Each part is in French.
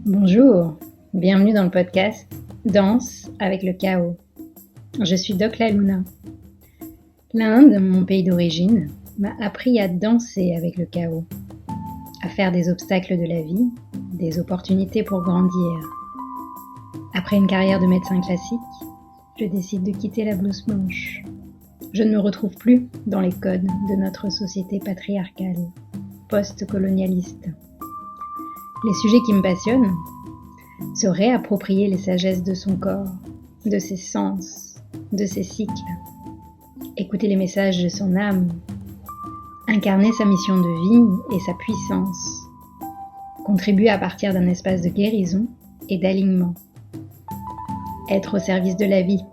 Bonjour, bienvenue dans le podcast Danse avec le chaos. Je suis Doc La Luna. L'Inde, mon pays d'origine, m'a appris à danser avec le chaos, à faire des obstacles de la vie, des opportunités pour grandir. Après une carrière de médecin classique, je décide de quitter la blouse blanche. Je ne me retrouve plus dans les codes de notre société patriarcale, post-colonialiste. Les sujets qui me passionnent, se réapproprier les sagesses de son corps, de ses sens, de ses cycles, écouter les messages de son âme, incarner sa mission de vie et sa puissance, contribuer à partir d'un espace de guérison et d'alignement, être au service de la vie,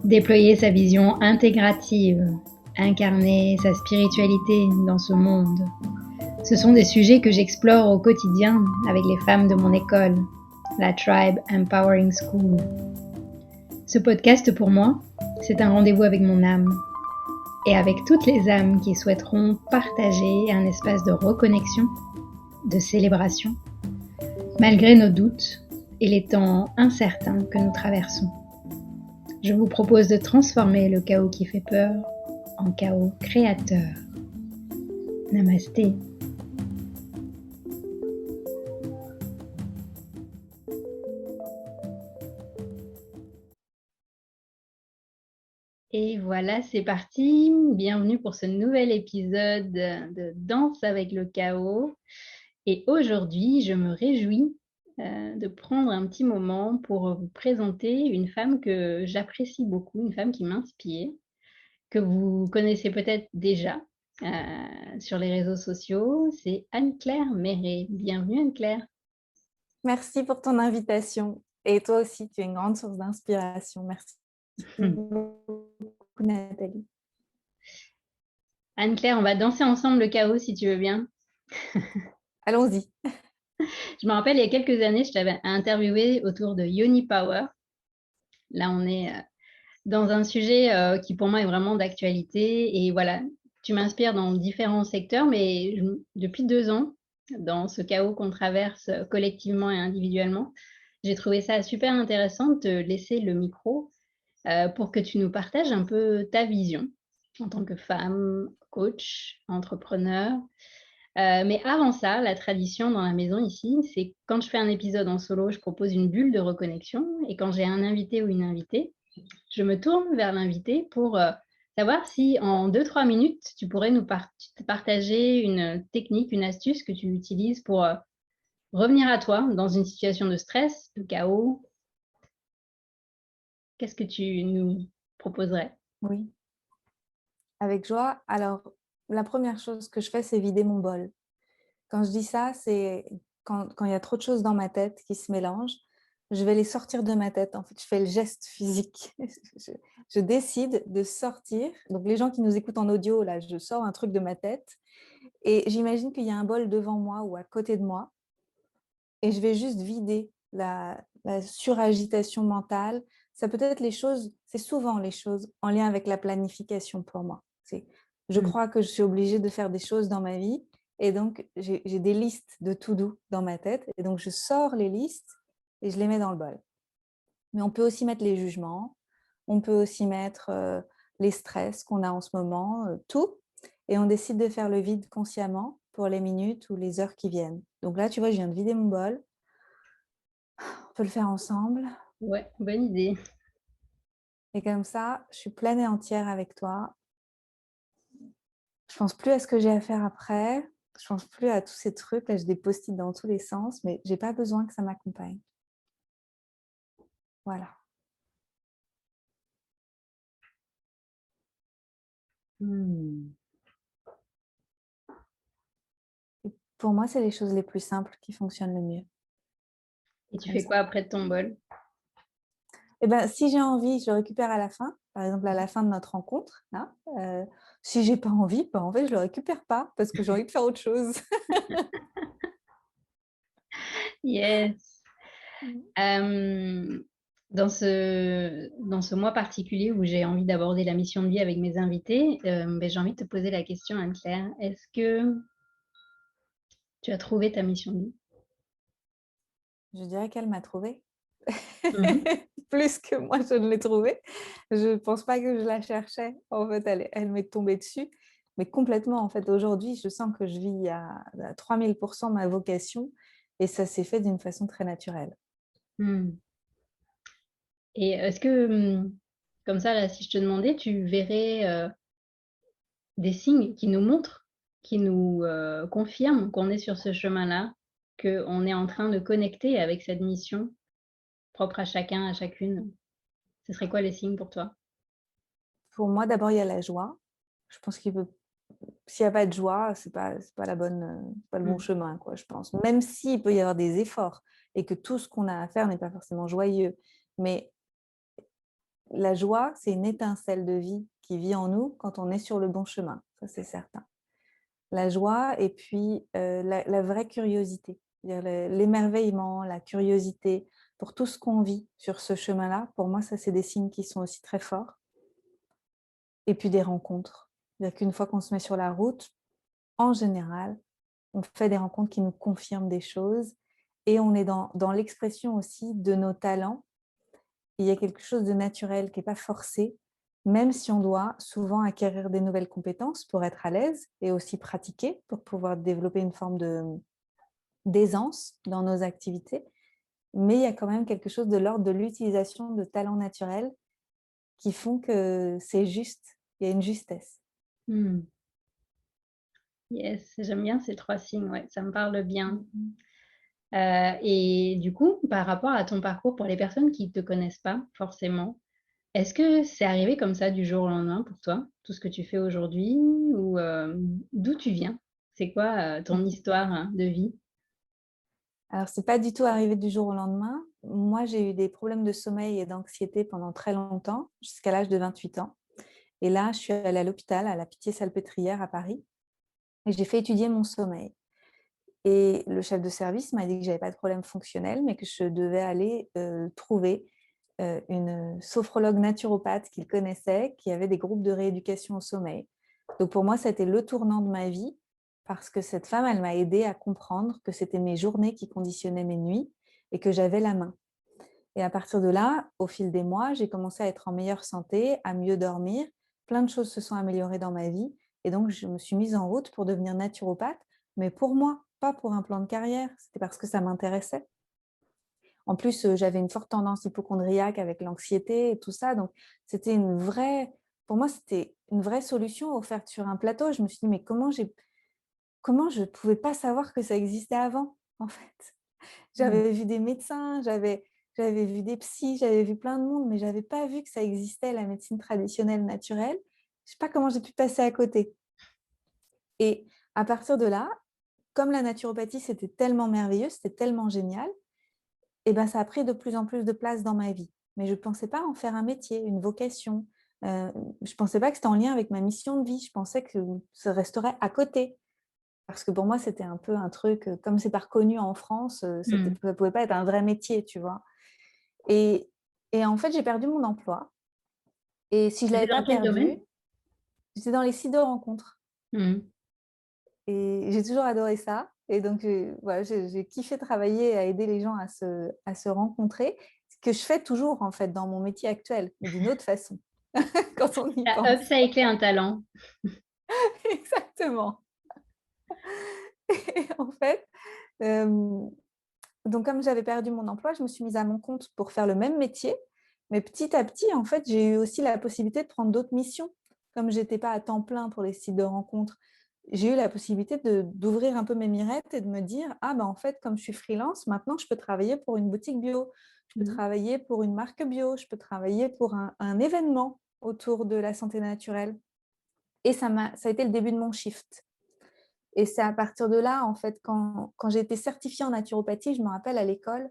déployer sa vision intégrative, incarner sa spiritualité dans ce monde. Ce sont des sujets que j'explore au quotidien avec les femmes de mon école, la Tribe Empowering School. Ce podcast pour moi, c'est un rendez-vous avec mon âme et avec toutes les âmes qui souhaiteront partager un espace de reconnexion, de célébration, malgré nos doutes et les temps incertains que nous traversons. Je vous propose de transformer le chaos qui fait peur en chaos créateur. Namasté. Et voilà, c'est parti. Bienvenue pour ce nouvel épisode de Danse avec le chaos. Et aujourd'hui, je me réjouis de prendre un petit moment pour vous présenter une femme que j'apprécie beaucoup, une femme qui m'inspire, que vous connaissez peut-être déjà sur les réseaux sociaux. C'est Anne-Claire Méré. Bienvenue Anne-Claire. Merci pour ton invitation. Et toi aussi, tu es une grande source d'inspiration. Merci beaucoup, Nathalie. Anne-Claire, on va danser ensemble le chaos si tu veux bien. Allons-y. Je me rappelle, il y a quelques années, je t'avais interviewé autour de Yoni Power. Là, on est dans un sujet qui pour moi est vraiment d'actualité. Et voilà, tu m'inspires dans différents secteurs, mais depuis 2 ans, dans ce chaos qu'on traverse collectivement et individuellement, j'ai trouvé ça super intéressant de te laisser le micro pour que tu nous partages un peu ta vision en tant que femme, coach, entrepreneur. Mais avant ça, la tradition dans la maison ici, c'est quand je fais un épisode en solo, je propose une bulle de reconnexion. Et quand j'ai un invité ou une invitée, je me tourne vers l'invité pour savoir si en 2-3 minutes, tu pourrais nous partager une technique, une astuce que tu utilises pour revenir à toi dans une situation de stress, de chaos. Qu'est-ce que tu nous proposerais? Oui, avec joie. Alors, la première chose que je fais, c'est vider mon bol. Quand je dis ça, c'est quand il y a trop de choses dans ma tête qui se mélangent, je vais les sortir de ma tête. En fait, je fais le geste physique. Je décide de sortir. Donc, les gens qui nous écoutent en audio, là, je sors un truc de ma tête et j'imagine qu'il y a un bol devant moi ou à côté de moi. Et je vais juste vider la suragitation mentale. Ça peut être les choses, c'est souvent les choses en lien avec la planification pour moi. Je crois que je suis obligée de faire des choses dans ma vie et donc j'ai des listes de to-do dans ma tête et donc je sors les listes et je les mets dans le bol. Mais on peut aussi mettre les jugements, on peut aussi mettre les stress qu'on a en ce moment, tout. Et on décide de faire le vide consciemment pour les minutes ou les heures qui viennent. Donc là, tu vois, je viens de vider mon bol. On peut le faire ensemble. Ouais, bonne idée. Et comme ça, je suis pleine et entière avec toi. Je pense plus à ce que j'ai à faire après. Je pense plus à tous ces trucs. Là, j'ai des post-it dans tous les sens, mais j'ai pas besoin que ça m'accompagne. Voilà. Et pour moi, c'est les choses les plus simples qui fonctionnent le mieux. Et tu Comme fais ça. quoi après de ton bol? Eh ben, si j'ai envie, je le récupère à la fin. Par exemple, à la fin de notre rencontre. Là. Si j'ai pas envie, ben, en fait, je le récupère pas parce que j'ai envie de faire autre chose. Yes. Dans ce mois particulier où j'ai envie d'aborder la mission de vie avec mes invités, j'ai envie de te poser la question, Anne-Claire. Est-ce que tu as trouvé ta mission de vie? Je dirais qu'elle m'a trouvée. Mhm. Plus que moi, je ne l'ai trouvée. Je ne pense pas que je la cherchais. En fait, elle m'est tombée dessus. Mais complètement, en fait, aujourd'hui, je sens que je vis à 3000% ma vocation. Et ça s'est fait d'une façon très naturelle. Hmm. Et est-ce que, comme ça, là, si je te demandais, tu verrais des signes qui nous montrent, qui nous confirment qu'on est sur ce chemin-là, qu'on est en train de connecter avec cette mission propre à chacun, à chacune? Ce serait quoi les signes pour toi? Pour moi, d'abord, il y a la joie. Je pense qu'il peut s'il n'y a pas de joie, c'est pas la bonne, pas le bon Hmm. chemin, quoi, je pense. Même s'il peut y avoir des efforts et que tout ce qu'on a à faire n'est pas forcément joyeux. Mais la joie, c'est une étincelle de vie qui vit en nous quand on est sur le bon chemin. Ça, c'est certain. La joie et puis la vraie curiosité. L'émerveillement, la curiosité pour tout ce qu'on vit sur ce chemin-là. Pour moi, ça, c'est des signes qui sont aussi très forts. Et puis des rencontres. C'est-à-dire qu'une fois qu'on se met sur la route, en général, on fait des rencontres qui nous confirment des choses et on est dans l'expression aussi de nos talents. Il y a quelque chose de naturel qui n'est pas forcé, même si on doit souvent acquérir des nouvelles compétences pour être à l'aise et aussi pratiquer pour pouvoir développer une forme d'aisance dans nos activités. Mais il y a quand même quelque chose de l'ordre de l'utilisation de talents naturels qui font que c'est juste, il y a une justesse. Hmm. Yes, j'aime bien ces trois signes, ouais, ça me parle bien. Mhm. Et du coup, par rapport à ton parcours, pour les personnes qui ne te connaissent pas forcément, est-ce que c'est arrivé comme ça du jour au lendemain pour toi, tout ce que tu fais aujourd'hui, ou d'où tu viens? C'est quoi ton histoire hein, de vie? Alors, c'est pas du tout arrivé du jour au lendemain. Moi, j'ai eu des problèmes de sommeil et d'anxiété pendant très longtemps, jusqu'à l'âge de 28 ans. Et là, je suis allée à l'hôpital, à la Pitié-Salpêtrière à Paris, et j'ai fait étudier mon sommeil. Et le chef de service m'a dit que j'avais pas de problème fonctionnel, mais que je devais aller trouver une sophrologue naturopathe qu'il connaissait, qui avait des groupes de rééducation au sommeil. Donc pour moi, c'était le tournant de ma vie, parce que cette femme, elle m'a aidée à comprendre que c'était mes journées qui conditionnaient mes nuits et que j'avais la main. Et à partir de là, au fil des mois, j'ai commencé à être en meilleure santé, à mieux dormir. Plein de choses se sont améliorées dans ma vie. Et donc, je me suis mise en route pour devenir naturopathe, mais pour moi, pas pour un plan de carrière. C'était parce que ça m'intéressait. En plus, j'avais une forte tendance hypochondriaque avec l'anxiété et tout ça. Donc, c'était pour moi, c'était une vraie solution offerte sur un plateau. Je me suis dit, mais comment je ne pouvais pas savoir que ça existait avant, en fait. Mm. J'avais vu des médecins, j'avais vu des psys, j'avais vu plein de monde, mais je n'avais pas vu que ça existait, la médecine traditionnelle naturelle. Je ne sais pas comment j'ai pu passer à côté. Et à partir de là, comme la naturopathie, c'était tellement merveilleux, c'était tellement génial, et ben, ça a pris de plus en plus de place dans ma vie. Mais je ne pensais pas en faire un métier, une vocation. Je ne pensais pas que c'était en lien avec ma mission de vie. Je pensais que ça resterait à côté. Parce que pour moi, c'était un peu un truc, comme c'est pas reconnu en France, ça Mm. ne pouvait pas être un vrai métier, tu vois. Et, et en fait, j'ai perdu mon emploi. Et si je ne C'était l'avais pas dans quel perdu, domaine? j'étais dans les sites de rencontres. Mm. Et j'ai toujours adoré ça. Et donc, voilà, j'ai kiffé travailler à aider les gens à se rencontrer, ce que je fais toujours, en fait, dans mon métier actuel, mais d'une autre façon, quand on y T'as pense. upcyclé un talent. Exactement. Et en fait, euh, donc comme j'avais perdu mon emploi, je me suis mise à mon compte pour faire le même métier. Mais petit à petit, en fait, j'ai eu aussi la possibilité de prendre d'autres missions. Comme j'étais pas à temps plein pour les sites de rencontres, j'ai eu la possibilité d'ouvrir un peu mes mirettes et de me dire, ah ben en fait, comme je suis freelance, maintenant je peux travailler pour une boutique bio, je peux Mm. travailler pour une marque bio, je peux travailler pour un événement autour de la santé naturelle. Et ça a été le début de mon shift. Et c'est à partir de là, en fait, quand j'ai été certifiée en naturopathie, je me rappelle à l'école,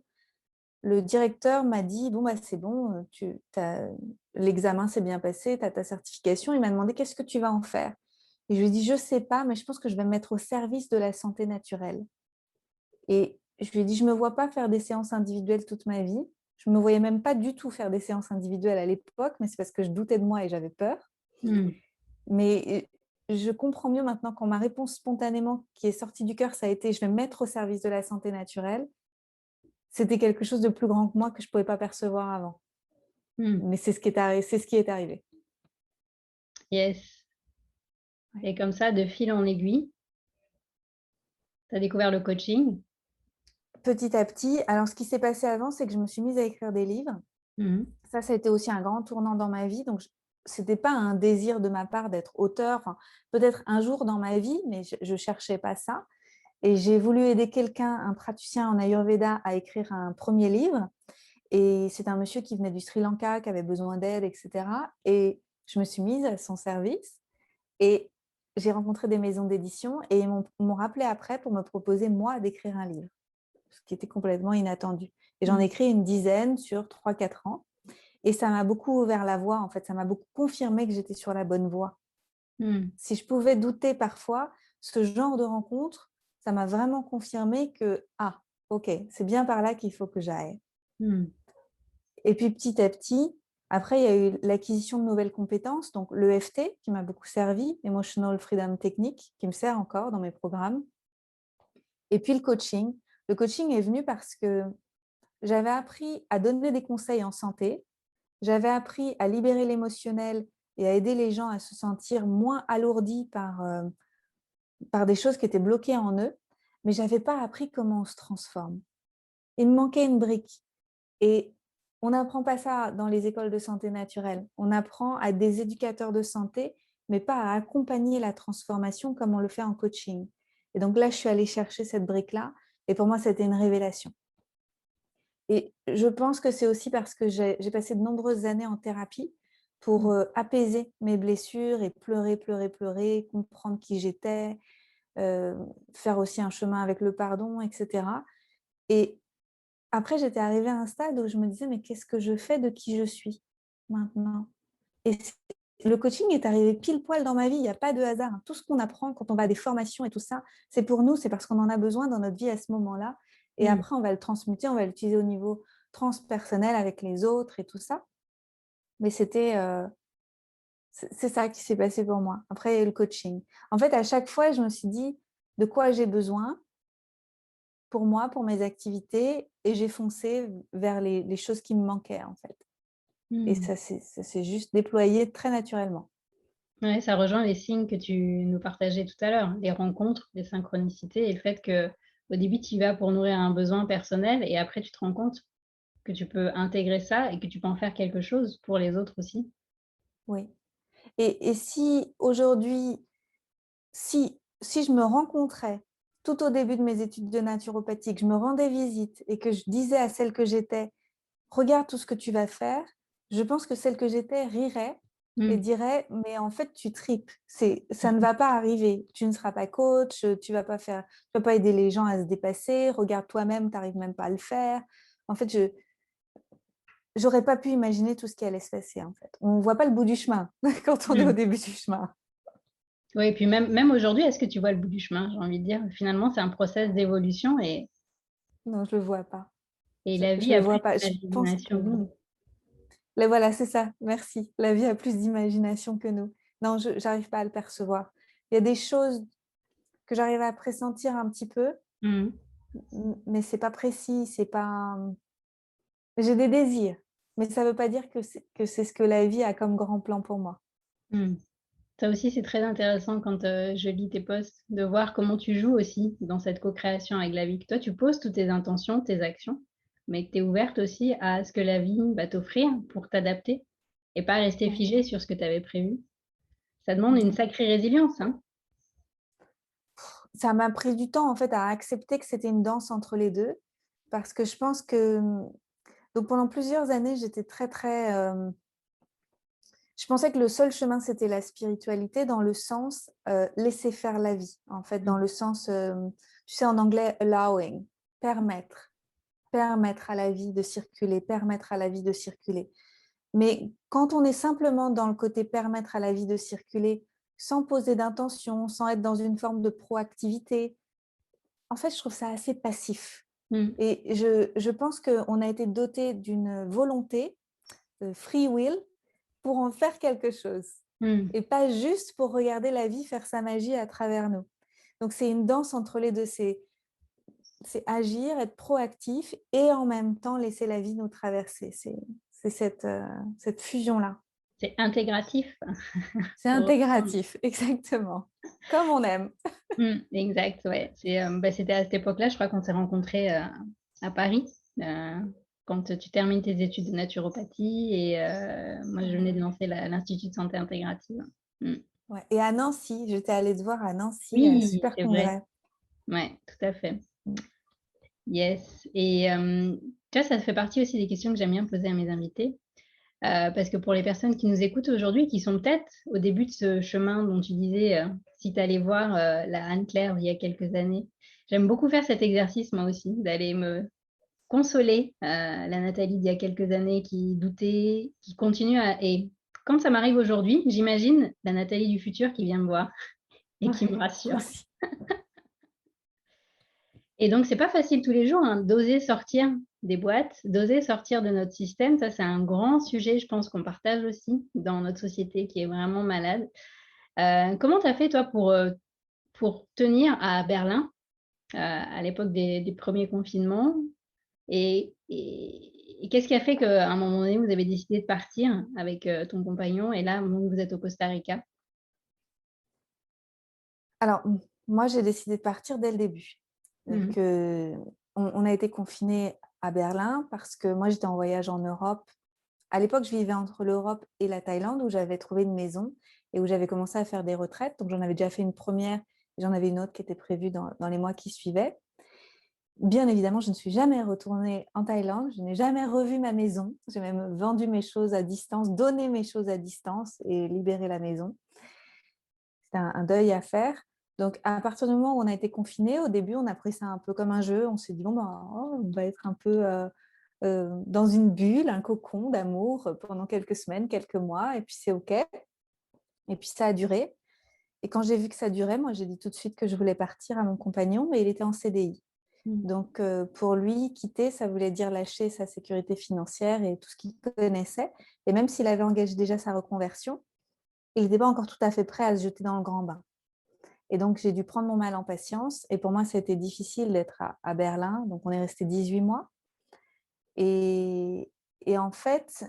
le directeur m'a dit, bon, bah, c'est bon, l'examen s'est bien passé, tu as ta certification. Il m'a demandé, qu'est-ce que tu vas en faire? Et je lui ai dit, je ne sais pas, mais je pense que je vais me mettre au service de la santé naturelle. Et je lui ai dit, je ne me vois pas faire des séances individuelles toute ma vie. Je ne me voyais même pas du tout faire des séances individuelles à l'époque, mais c'est parce que je doutais de moi et j'avais peur. Mm. Mais je comprends mieux maintenant quand ma réponse spontanément qui est sortie du cœur, ça a été, je vais me mettre au service de la santé naturelle. c'était quelque chose de plus grand que moi que je ne pouvais pas percevoir avant. Mais c'est ce qui est arrivé. Yes. Ouais. Et comme ça, de fil en aiguille, tu as découvert le coaching. Petit à petit, alors ce qui s'est passé avant, c'est que je me suis mise à écrire des livres. Ça a été aussi un grand tournant dans ma vie. Donc, ce n'était pas un désir de ma part d'être auteur. Enfin, peut-être un jour dans ma vie, mais je ne cherchais pas ça. Et j'ai voulu aider quelqu'un, un praticien en Ayurveda, à écrire un premier livre. Et c'est un monsieur qui venait du Sri Lanka, qui avait besoin d'aide, etc. Et je me suis mise à son service. Et j'ai rencontré des maisons d'édition et ils m'ont rappelé après pour me proposer, moi, d'écrire un livre, ce qui était complètement inattendu. Et j'en ai écrit une dizaine sur 3-4 ans. Et ça m'a beaucoup ouvert la voie, en fait. Ça m'a beaucoup confirmé que j'étais sur la bonne voie. Si je pouvais douter parfois, ce genre de rencontre, ça m'a vraiment confirmé que, ah, ok, c'est bien par là qu'il faut que j'aille. Et puis petit à petit, après, il y a eu l'acquisition de nouvelles compétences, donc l'EFT qui m'a beaucoup servi, Emotional Freedom Technique, qui me sert encore dans mes programmes. Et puis le coaching. Le coaching est venu parce que j'avais appris à donner des conseils en santé, j'avais appris à libérer l'émotionnel et à aider les gens à se sentir moins alourdis par des choses qui étaient bloquées en eux, mais je n'avais pas appris comment on se transforme. Il me manquait une brique. Et on n'apprend pas ça dans les écoles de santé naturelle. On apprend à des éducateurs de santé, mais pas à accompagner la transformation comme on le fait en coaching. Et donc là, je suis allée chercher cette brique-là. Et pour moi, c'était une révélation. Et je pense que c'est aussi parce que j'ai passé de nombreuses années en thérapie pour apaiser mes blessures et pleurer, pleurer, pleurer, comprendre qui j'étais, faire aussi un chemin avec le pardon, etc. Et après, j'étais arrivée à un stade où je me disais, mais qu'est-ce que je fais de qui je suis maintenant? Et le coaching est arrivé pile poil dans ma vie, il n'y a pas de hasard. Tout ce qu'on apprend quand on va à des formations et tout ça, c'est pour nous, c'est parce qu'on en a besoin dans notre vie à ce moment-là. Et après, on va le transmuter, on va l'utiliser au niveau transpersonnel avec les autres et tout ça. Mais c'est ça qui s'est passé pour moi. Après, il y a eu le coaching. En fait, à chaque fois, je me suis dit de quoi j'ai besoin pour moi, pour mes activités, et j'ai foncé vers les choses qui me manquaient, en fait. Et ça s'est juste déployé très naturellement. Ouais, ça rejoint les signes que tu nous partageais tout à l'heure, les rencontres, les synchronicités et le fait que au début, tu y vas pour nourrir un besoin personnel et après tu te rends compte que tu peux intégrer ça et que tu peux en faire quelque chose pour les autres aussi. Oui. Et si aujourd'hui, si je me rencontrais tout au début de mes études de naturopathie, que je me rendais visite et que je disais à celle que j'étais, regarde tout ce que tu vas faire, je pense que celle que j'étais rirait et dirait, mais en fait, tu tripes. Ça ne va pas arriver. Tu ne seras pas coach, tu vas pas aider les gens à se dépasser. Regarde toi-même, tu n'arrives même pas à le faire. En fait, j'aurais pas pu imaginer tout ce qui allait se passer, en fait. On ne voit pas le bout du chemin quand on est au début du chemin. Oui, et puis même aujourd'hui, est-ce que tu vois le bout du chemin? J'ai envie de dire, finalement, c'est un process d'évolution Non, je le vois pas. et la Je vie le a plus vois pas. Je pense que d'imagination que nous. voilà, c'est ça. Merci. La vie a plus d'imagination que nous. Non, je n'arrive pas à le percevoir. Il y a des choses que j'arrive à pressentir un petit peu, mais c'est pas précis, c'est pas. J'ai des désirs, mais ça veut pas dire que c'est ce que la vie a comme grand plan pour moi. Mmh. Ça aussi, c'est très intéressant quand, je lis tes posts, de voir comment tu joues aussi dans cette co-création avec la vie. Que toi, tu poses toutes tes intentions, tes actions, mais que tu es ouverte aussi à ce que la vie va t'offrir pour t'adapter et pas rester Ouais. figée sur ce que tu avais prévu. Ça demande une Ouais. sacrée résilience, hein? Ça m'a pris du temps en fait à accepter que c'était une danse entre les deux, parce que je pense que donc pendant plusieurs années j'étais très très je pensais que le seul chemin, c'était la spiritualité dans le sens laisser faire la vie, en fait, dans le sens, tu sais, en anglais, allowing, permettre, permettre à la vie de circuler, permettre à la vie de circuler. Mais quand on est simplement dans le côté permettre à la vie de circuler, sans poser d'intention, sans être dans une forme de proactivité, en fait, je trouve ça assez passif. Mmh. Et je pense qu'on a été doté d'une volonté, free will, pour en faire quelque chose Mmh. et pas juste pour regarder la vie faire sa magie à travers nous. Donc c'est une danse entre les deux. c'est agir, être proactif et en même temps laisser la vie nous traverser. C'est cette fusion-là. C'est intégratif. C'est Pour reprendre. intégratif, exactement. Comme on aime. Exact, ouais. C'était à cette époque-là, je crois qu'on s'est rencontrés à Paris, quand tu termines tes études de naturopathie et moi je venais de lancer l'Institut de santé intégrative. Mm. Ouais. Et à Nancy, j'étais allée te voir à Nancy, Oui, super c'est vrai. congrès. Ouais, tout à fait. Mm. Yes. Et tu vois, ça fait partie aussi des questions que j'aime bien poser à mes invités. Parce que pour les personnes qui nous écoutent aujourd'hui, qui sont peut-être au début de ce chemin dont tu disais, si tu allais voir la Anne-Claire il y a quelques années, j'aime beaucoup faire cet exercice moi aussi, d'aller me consoler la Nathalie d'il y a quelques années qui doutait, qui continue à... Et quand ça m'arrive aujourd'hui, j'imagine la Nathalie du futur qui vient me voir et qui me Moi rassure. aussi. Et donc, c'est pas facile tous les jours hein, d'oser sortir des boîtes, d'oser sortir de notre système. Ça, c'est un grand sujet, je pense, qu'on partage aussi dans notre société qui est vraiment malade. Comment tu as fait, toi, pour tenir à Berlin à l'époque des premiers confinements et qu'est-ce qui a fait qu'à un moment donné, vous avez décidé de partir avec ton compagnon et là, vous êtes au Costa Rica? Alors, moi, j'ai décidé de partir dès le début. C'est-à-dire Mhm. que on a été confinés à Berlin parce que moi, j'étais en voyage en Europe. À l'époque, je vivais entre l'Europe et la Thaïlande où j'avais trouvé une maison et où j'avais commencé à faire des retraites. Donc, j'en avais déjà fait une première et j'en avais une autre qui était prévue dans les mois qui suivaient. Bien évidemment, je ne suis jamais retournée en Thaïlande. Je n'ai jamais revu ma maison. J'ai même vendu mes choses à distance, donné mes choses à distance et libéré la maison. C'était un deuil à faire. Donc, à partir du moment où on a été confinés, au début, on a pris ça un peu comme un jeu. On s'est dit, bon, ben, on va être un peu dans une bulle, un cocon d'amour pendant quelques semaines, quelques mois, et puis c'est OK. Et puis ça a duré. Et quand j'ai vu que ça durait, moi, j'ai dit tout de suite que je voulais partir à mon compagnon, mais il était en CDI. Mhm. Donc, pour lui, quitter, ça voulait dire lâcher sa sécurité financière et tout ce qu'il connaissait. Et même s'il avait engagé déjà sa reconversion, il n'était pas encore tout à fait prêt à se jeter dans le grand bain. Et donc, j'ai dû prendre mon mal en patience. Et pour moi, c'était difficile d'être à Berlin. Donc, on est resté 18 mois. Et, et en fait,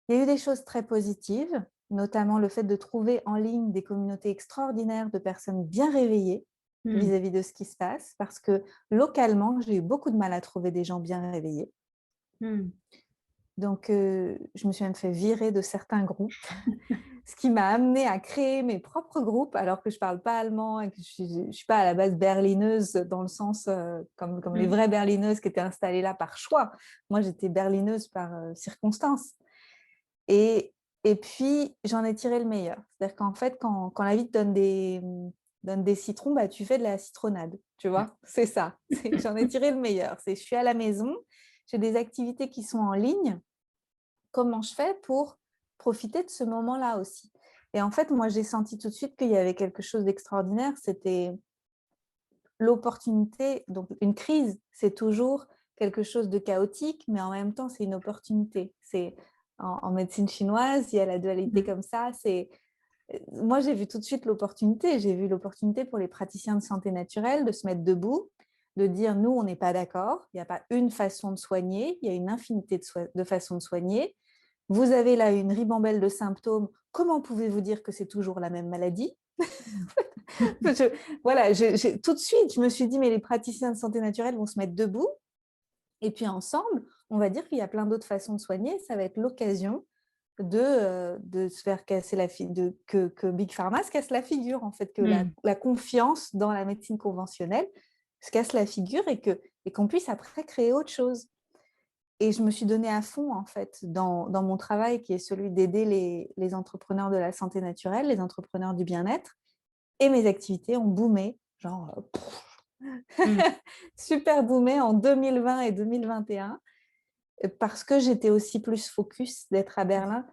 il y a eu des choses très positives, notamment le fait de trouver en ligne des communautés extraordinaires de personnes bien réveillées Mhm. vis-à-vis de ce qui se passe, parce que localement, j'ai eu beaucoup de mal à trouver des gens bien réveillés. Mhm. Donc, je me suis même fait virer de certains groupes, ce qui m'a amenée à créer mes propres groupes, alors que je ne parle pas allemand et que je ne suis pas à la base berlineuse dans le sens comme les Mhm. vraies berlineuses qui étaient installées là par choix. Moi, j'étais berlineuse par circonstance. Et puis, j'en ai tiré le meilleur. C'est-à-dire qu'en fait, quand la vie te donne des citrons, bah, tu fais de la citronnade. Tu vois, c'est ça. J'en ai tiré le meilleur. Je suis à la maison, j'ai des activités qui sont en ligne. Comment je fais pour profiter de ce moment-là aussi? Et en fait, moi, j'ai senti tout de suite qu'il y avait quelque chose d'extraordinaire. C'était l'opportunité. Donc, une crise, c'est toujours quelque chose de chaotique, mais en même temps, c'est une opportunité. C'est en médecine chinoise, il y a la dualité comme ça. Moi, j'ai vu tout de suite l'opportunité. J'ai vu l'opportunité pour les praticiens de santé naturelle de se mettre debout, de dire, nous, on n'est pas d'accord. Il n'y a pas une façon de soigner. Il y a une infinité de façons de soigner. Vous avez là une ribambelle de symptômes. Comment pouvez-vous dire que c'est toujours la même maladie? Voilà, tout de suite, je me suis dit, mais les praticiens de santé naturelle vont se mettre debout. Et puis ensemble, on va dire qu'il y a plein d'autres façons de soigner. Ça va être l'occasion de se faire casser que Big Pharma se casse la figure, en fait, que Mhm. la confiance dans la médecine conventionnelle se casse la figure et qu'on puisse après créer autre chose. Et je me suis donnée à fond, en fait, dans mon travail qui est celui d'aider les entrepreneurs de la santé naturelle, les entrepreneurs du bien-être. Et mes activités ont boomé, genre Mhm. super boomé en 2020 et 2021 parce que j'étais aussi plus focus d'être à Berlin,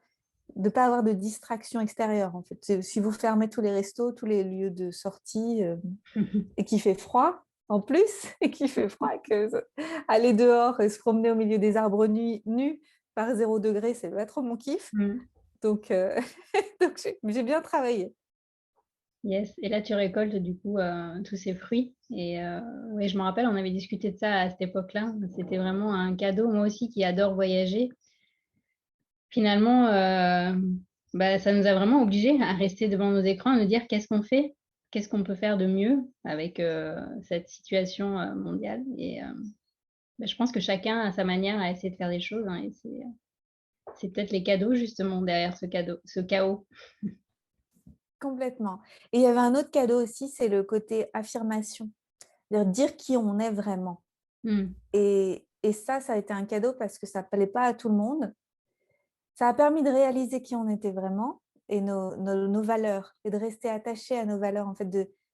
de ne pas avoir de distraction extérieure. En fait, si vous fermez tous les restos, tous les lieux de sortie et qu'il fait froid en plus, et qu'il fait froid, que aller dehors et se promener au milieu des arbres nus par 0 degré, c'est pas trop mon kiff. Mhm. Donc, donc j'ai bien travaillé. Yes. Et là, tu récoltes du coup tous ces fruits. Et oui, je me rappelle, on avait discuté de ça à cette époque-là. C'était vraiment un cadeau. Moi aussi, qui adore voyager. Finalement, bah, ça nous a vraiment obligés à rester devant nos écrans, à nous dire qu'est-ce qu'on fait, qu'est-ce qu'on peut faire de mieux avec cette situation mondiale. Et bah, je pense que chacun a sa manière à essayer de faire des choses, hein, et c'est peut-être les cadeaux justement derrière ce chaos. Complètement. Et il y avait un autre cadeau aussi, c'est le côté affirmation, dire qui on est vraiment. Hmm. Et ça a été un cadeau parce que ça ne plaît pas à tout le monde. Ça a permis de réaliser qui on était vraiment et nos valeurs, et de rester attaché à nos valeurs, en fait,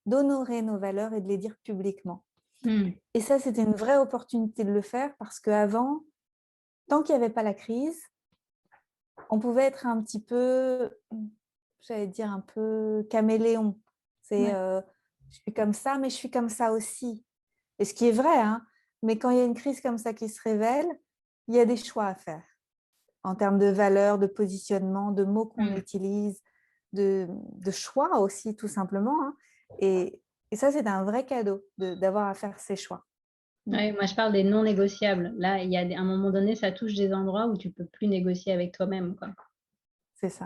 d'honorer nos valeurs et de les dire publiquement. Hmm. Et ça, c'était une vraie opportunité de le faire parce qu'avant, tant qu'il n'y avait pas la crise, on pouvait être un petit peu, j'allais dire, un peu caméléon. C'est Ouais. je suis comme ça, mais je suis comme ça aussi. Et ce qui est vrai, hein, mais quand il y a une crise comme ça qui se révèle, il y a des choix à faire en termes de valeurs, de positionnement, de mots qu'on Hmm. utilise, de choix aussi, tout simplement, hein. Et ça, c'est un vrai cadeau d'avoir à faire ces choix. Ouais, moi, je parle des non négociables. Là, il y a à un moment donné, ça touche des endroits où tu peux plus négocier avec toi-même, quoi. C'est ça.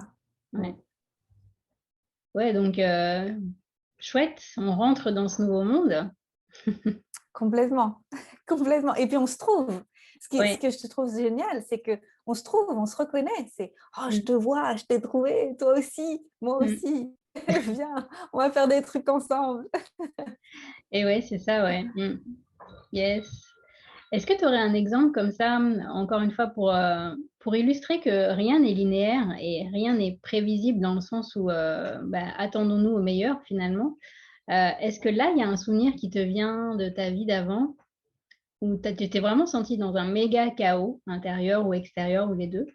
Ouais. Ouais, donc chouette, on rentre dans ce nouveau monde. Complètement, complètement. Et puis on se trouve. Ce Ouais. que je te trouve génial, c'est que on se trouve, on se reconnaît. C'est oh, je Mm. te vois, je t'ai trouvé, toi aussi, moi Mm. aussi. Viens, on va faire des trucs ensemble. Et ouais, c'est ça, ouais. Mm. Yes. Est-ce que tu aurais un exemple comme ça, encore une fois, pour illustrer que rien n'est linéaire et rien n'est prévisible dans le sens où bah, attendons-nous au meilleur finalement. Est-ce que là, il y a un souvenir qui te vient de ta vie d'avant où tu t'es vraiment senti dans un méga chaos intérieur ou extérieur ou les deux,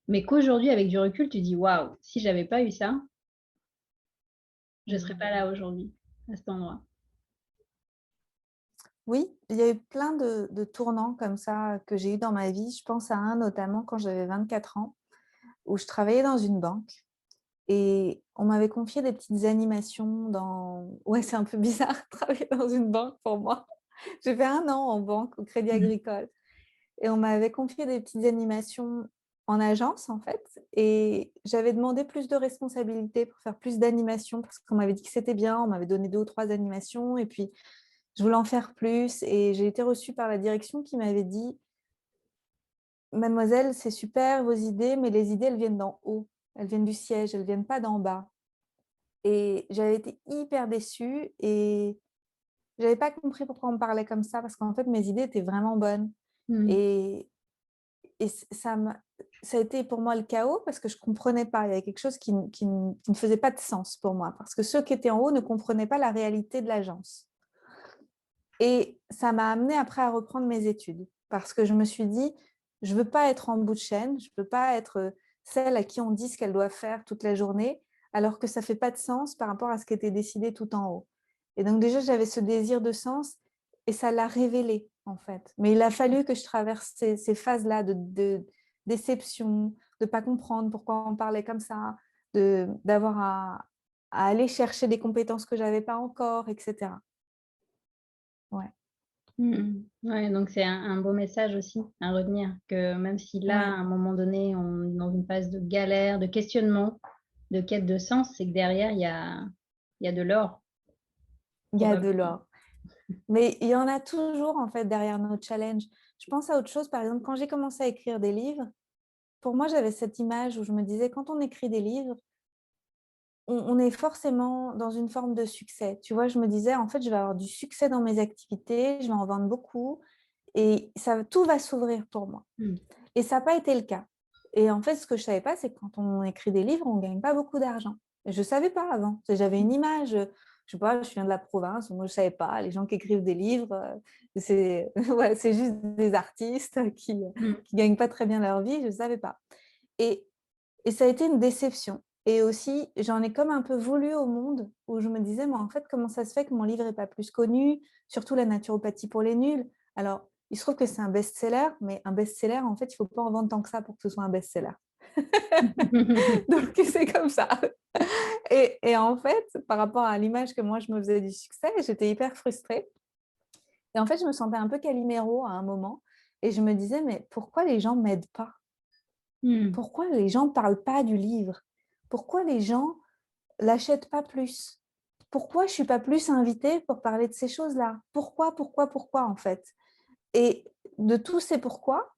mais qu'aujourd'hui, avec du recul, tu dis waouh, si j'avais pas eu ça, je serais pas là aujourd'hui, à cet endroit. Oui, il y a eu plein de tournants comme ça que j'ai eu dans ma vie. Je pense à un notamment quand j'avais 24 ans, où je travaillais dans une banque et on m'avait confié des petites animations dans... Ouais, c'est un peu bizarre de travailler dans une banque pour moi. J'ai fait un an en banque au Crédit Mhm. Agricole. Et on m'avait confié des petites animations en agence, en fait. Et j'avais demandé plus de responsabilités pour faire plus d'animations parce qu'on m'avait dit que c'était bien. On m'avait donné 2 ou 3 animations. Et puis, je voulais en faire plus. Et j'ai été reçue par la direction qui m'avait dit, Mademoiselle, c'est super vos idées, mais les idées, elles viennent d'en haut. Elles viennent du siège, elles viennent pas d'en bas. Et j'avais été hyper déçue et j'avais pas compris pourquoi on me parlait comme ça parce qu'en fait, mes idées étaient vraiment bonnes. Mhm. Et et ça a été pour moi le chaos parce que je ne comprenais pas. Il y avait quelque chose qui ne faisait pas de sens pour moi parce que ceux qui étaient en haut ne comprenaient pas la réalité de l'agence. Et ça m'a amené après à reprendre mes études parce que je me suis dit, je ne veux pas être en bout de chaîne, je ne veux pas être celle à qui on dit ce qu'elle doit faire toute la journée alors que ça ne fait pas de sens par rapport à ce qui était décidé tout en haut. Et donc déjà, j'avais ce désir de sens et ça l'a révélé en fait. Mais il a fallu que je traverse ces phases-là de déception, de ne pas comprendre pourquoi on parlait comme ça, d'avoir à aller chercher des compétences que je n'avais pas encore, etc. Ouais. Mhm. Ouais, donc c'est un beau message aussi à retenir, que même si là, à Ouais. un moment donné, on est dans une phase de galère, de questionnement, de quête de sens, c'est que derrière, il y a de l'or, Il y a de probablement. l'or. Mais il y en a toujours en fait derrière nos challenges. Je pense à autre chose, par exemple, quand j'ai commencé à écrire des livres, pour moi, j'avais cette image où je me disais, quand on écrit des livres, on est forcément dans une forme de succès. Tu vois, je me disais, en fait, je vais avoir du succès dans mes activités, je vais en vendre beaucoup et ça, tout va s'ouvrir pour moi. Mhm. Et ça n'a pas été le cas. Et en fait, ce que je ne savais pas, c'est que quand on écrit des livres, on ne gagne pas beaucoup d'argent. Et je ne savais pas avant. J'avais une image, je ne sais pas, je viens de la province, moi je ne savais pas, les gens qui écrivent des livres, c'est ouais, c'est juste des artistes qui ne Mhm. gagnent pas très bien leur vie, je ne savais pas. Et, et ça a été une déception. Et aussi, j'en ai comme un peu voulu au monde où je me disais, moi, en fait, comment ça se fait que mon livre n'est pas plus connu, surtout la naturopathie pour les nuls. Alors, il se trouve que c'est un best-seller, mais un best-seller, en fait, il ne faut pas en vendre tant que ça pour que ce soit un best-seller. Donc, c'est comme ça. Et en fait, par rapport à l'image que moi, je me faisais du succès, j'étais hyper frustrée. Et en fait, je me sentais un peu Calimero à un moment. Et je me disais, mais pourquoi les gens ne m'aident pas? Hmm. Pourquoi les gens ne parlent pas du livre? Pourquoi les gens l'achètent pas plus? Pourquoi je ne suis pas plus invitée pour parler de ces choses-là? Pourquoi, en fait? Et de tous ces pourquoi,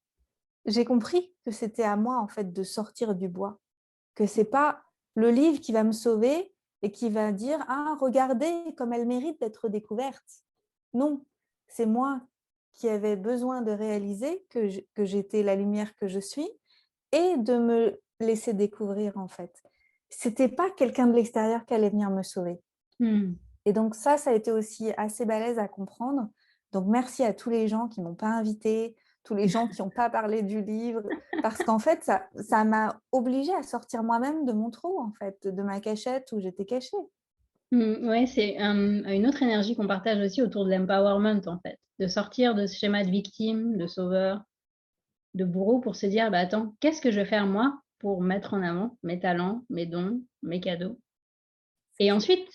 j'ai compris que c'était à moi, en fait, de sortir du bois. Que ce n'est pas le livre qui va me sauver et qui va dire « Ah, regardez comme elle mérite d'être découverte ». Non, c'est moi qui avais besoin de réaliser que j'étais la lumière que je suis et de me laisser découvrir, en fait. Ce n'était pas quelqu'un de l'extérieur qui allait venir me sauver. Hmm. Et donc ça a été aussi assez balèze à comprendre. Donc merci à tous les gens qui ne m'ont pas invitée, tous les gens qui n'ont pas parlé du livre, parce qu'en fait, ça m'a obligée à sortir moi-même de mon trou, en fait, de ma cachette où j'étais cachée. Ouais, c'est une autre énergie qu'on partage aussi autour de l'empowerment, en fait. De sortir de ce schéma de victime, de sauveur, de bourreau pour se dire, bah attends, qu'est-ce que je vais faire moi pour mettre en avant mes talents, mes dons, mes cadeaux? Et ensuite,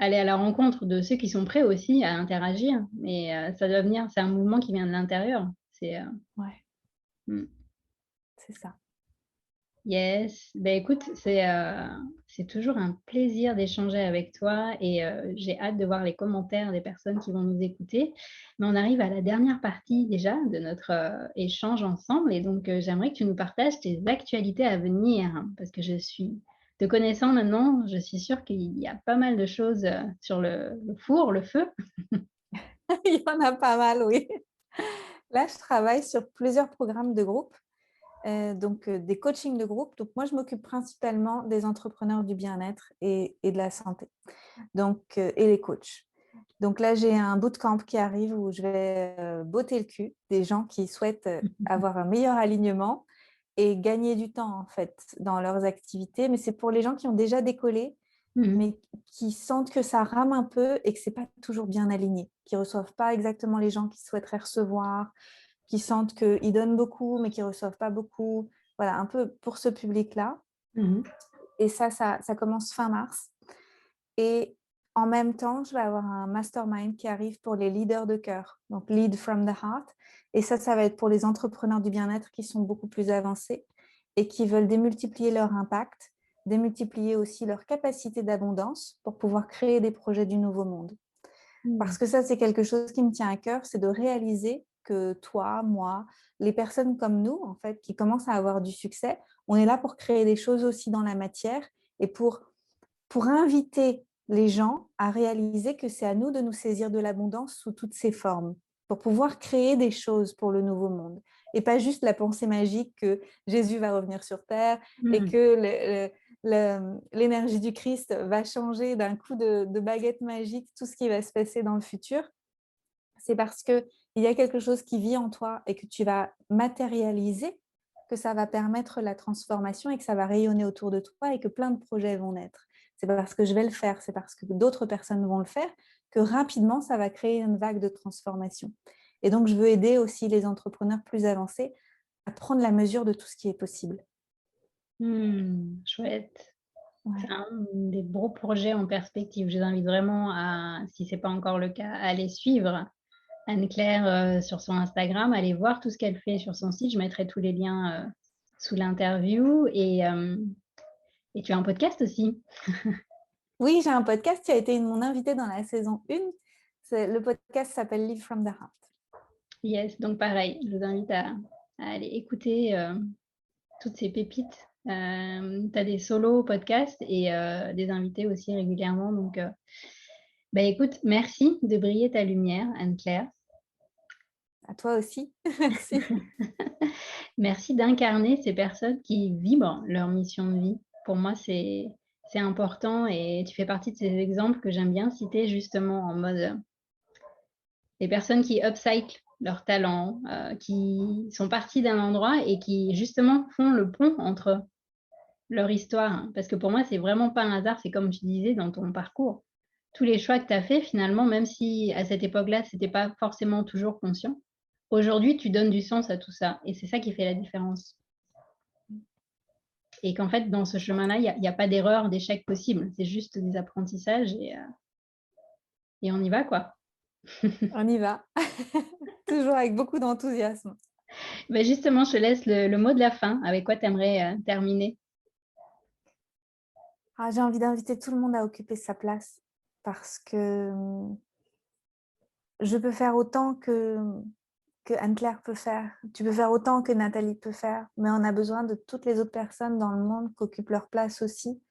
aller à la rencontre de ceux qui sont prêts aussi à interagir. Mais ça doit venir, c'est un mouvement qui vient de l'intérieur. Ouais, Mm. c'est ça. Yes. Ben écoute, c'est toujours un plaisir d'échanger avec toi et j'ai hâte de voir les commentaires des personnes qui vont nous écouter. Mais on arrive à la dernière partie déjà de notre échange ensemble et donc j'aimerais que tu nous partages tes actualités à venir hein, parce que te connaissant maintenant, je suis sûre qu'il y a pas mal de choses sur le four, le feu. Il y en a pas mal, oui. Là, je travaille sur plusieurs programmes de groupe, donc des coachings de groupe. Donc moi, je m'occupe principalement des entrepreneurs du bien-être et de la santé, donc, et les coachs. Donc là, j'ai un bootcamp qui arrive où je vais botter le cul des gens qui souhaitent avoir un meilleur alignement et gagner du temps, en fait, dans leurs activités. Mais c'est pour les gens qui ont déjà décollé, Mhm. mais qui sentent que ça rame un peu et que ce n'est pas toujours bien aligné, qui ne reçoivent pas exactement les gens qu'ils souhaiteraient recevoir, qui sentent qu'ils donnent beaucoup, mais qui ne reçoivent pas beaucoup. Voilà, un peu pour ce public-là. Mhm. Et ça commence fin mars. Et en même temps, je vais avoir un mastermind qui arrive pour les leaders de cœur, donc Lead from the Heart. Et ça va être pour les entrepreneurs du bien-être qui sont beaucoup plus avancés et qui veulent démultiplier leur impact, démultiplier aussi leur capacité d'abondance pour pouvoir créer des projets du nouveau monde. Parce que ça, c'est quelque chose qui me tient à cœur, c'est de réaliser que toi, moi, les personnes comme nous, en fait, qui commencent à avoir du succès, on est là pour créer des choses aussi dans la matière et pour inviter les gens à réaliser que c'est à nous de nous saisir de l'abondance sous toutes ses formes, pour pouvoir créer des choses pour le nouveau monde. Et pas juste la pensée magique que Jésus va revenir sur Terre et Mhm. que l'énergie du Christ va changer d'un coup de baguette magique tout ce qui va se passer dans le futur. C'est parce qu'il y a quelque chose qui vit en toi et que tu vas matérialiser que ça va permettre la transformation et que ça va rayonner autour de toi et que plein de projets vont naître. C'est pas parce que je vais le faire, c'est parce que d'autres personnes vont le faire que rapidement, ça va créer une vague de transformation. Et donc, je veux aider aussi les entrepreneurs plus avancés à prendre la mesure de tout ce qui est possible. Chouette. C'est Ouais. un des gros projets en perspective. Je les invite vraiment à, si ce n'est pas encore le cas, à aller suivre Anne-Claire sur son Instagram, aller voir tout ce qu'elle fait sur son site. Je mettrai tous les liens sous l'interview. Et tu as un podcast aussi. Oui, j'ai un podcast qui a été mon invité dans la saison 1. Le podcast s'appelle Live from the Heart. Yes, donc pareil, je vous invite à aller écouter toutes ces pépites. Tu as des solos podcasts et des invités aussi régulièrement. Donc, bah, écoute, merci de briller ta lumière, Anne-Claire. À toi aussi. Merci. Merci d'incarner ces personnes qui vibrent leur mission de vie. Pour moi, c'est important et tu fais partie de ces exemples que j'aime bien citer justement en mode les personnes qui upcyclent leurs talents, qui sont partis d'un endroit et qui justement font le pont entre leur histoire. Parce que pour moi, c'est vraiment pas un hasard, c'est comme tu disais dans ton parcours. Tous les choix que tu as faits, finalement, même si à cette époque-là, c'était pas forcément toujours conscient, aujourd'hui, tu donnes du sens à tout ça. Et c'est ça qui fait la différence. Et qu'en fait, dans ce chemin-là, il y a pas d'erreur, d'échec possible. C'est juste des apprentissages et on y va, quoi. On y va. Toujours avec beaucoup d'enthousiasme. Ben justement, je te laisse le mot de la fin. Avec quoi tu aimerais terminer? Ah, j'ai envie d'inviter tout le monde à occuper sa place parce que je peux faire autant que Anne-Claire peut faire. Tu peux faire autant que Nathalie peut faire, mais on a besoin de toutes les autres personnes dans le monde qui occupent leur place aussi.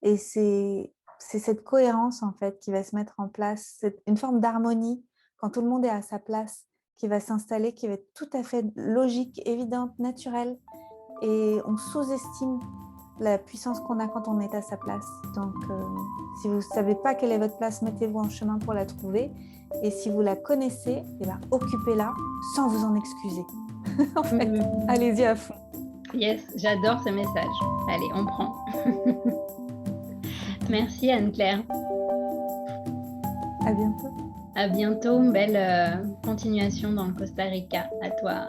Et c'est cette cohérence en fait qui va se mettre en place, c'est une forme d'harmonie quand tout le monde est à sa place qui va s'installer, qui va être tout à fait logique, évidente, naturelle. Et on sous-estime la puissance qu'on a quand on est à sa place. Donc, si vous ne savez pas quelle est votre place, mettez-vous en chemin pour la trouver. Et si vous la connaissez, eh ben, occupez-la sans vous en excuser. En fait, allez-y à fond. Yes, j'adore ce message. Allez, on prend. Merci Anne-Claire. À bientôt. À bientôt. Belle continuation dans le Costa Rica. À toi.